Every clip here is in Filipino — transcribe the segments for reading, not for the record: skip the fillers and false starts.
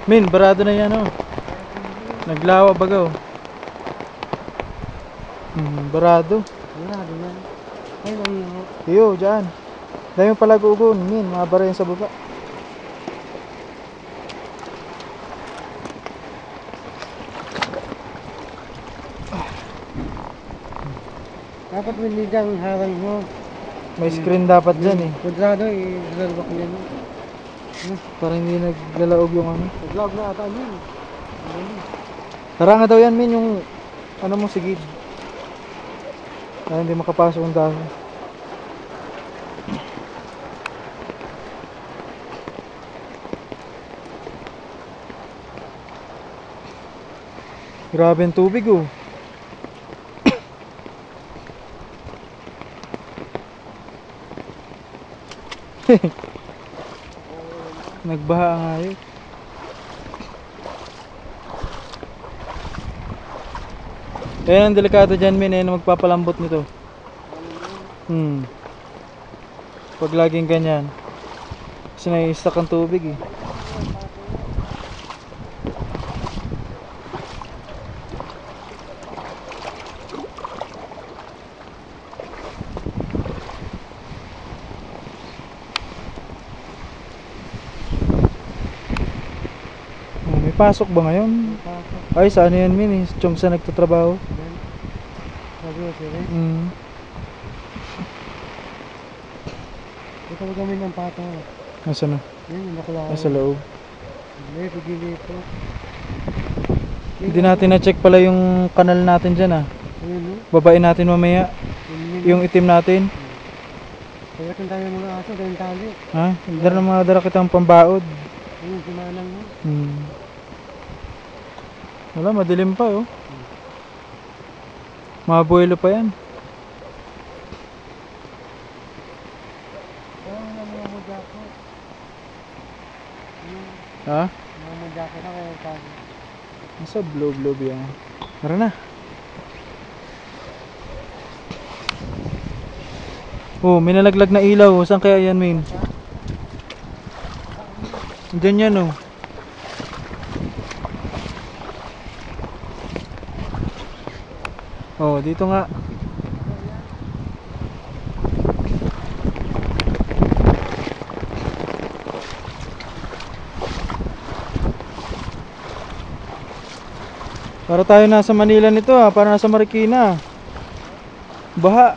Min, barado na yan, oh. Naglawa bagaw. Barado. Barado na. Ay, nangyaw. Iyo, dyan. Dahil yung palagugon, min, mabara yan sa baba. Dapat may lidang harang mo. May screen dapat dyan eh. Kudrado, i-drawback niya mo. Para hindi naglalaog yung ano. Nag-vlog na ata yun. Haranga daw yan, min, yung ano mo, sigid. Kaya hindi makapasok ang dahon. Grabe ang tubig, oh. Nagbaha nga yun. Ayan ang delikado dyan, min. Ayan ang magpapalambot nito. Pag laging ganyan, kasi nai-stuck ang tubig eh. May pasok ba ngayon? Ay, saan yan, min? Chong sa nagtatrabaho. Sabi ko sila. Ito ko gawin ng pato. Nasaan na? Yan, yung nakulao. Nasa loob. Hindi, pagilip ko. Hindi natin na-check pala yung kanal natin dyan ah. Ayun, no? Babain natin mamaya. Yung itim natin. Kaya kung tayo mga aso, dahil tali. Ha? Dara ng mga dara kitang pambaod. Ayun, simanang mo. Wala, madilim pa oh. Mabuelo pa yan. Ayun, namumudya ko. Ha? Namumudya ko na kaya tali. Nasa blob yan. Tara na. Oh, may nalaglag na ilaw. Saan kaya yan, min? Diyan yan oh. Oh, dito nga. Para tayo nasa Manila nito ah, para nasa Marikina. Baha.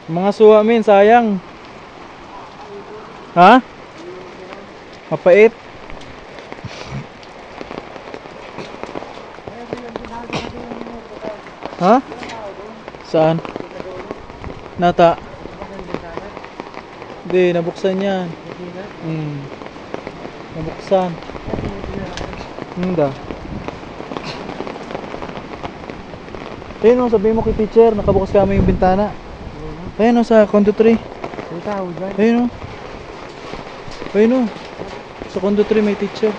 Mga suwa, min, sayang. Ha? Mapait. Ha? Saan? Nata. Hindi, nabuksan yan. Nabuksan. Hindi. Ayun o, sabihin mo kay teacher, nakabukas kami yung bintana. Ayun o, sa condo 3. May tao dyan. Ayun o. Ayun o. Sa condo 3 may teacher.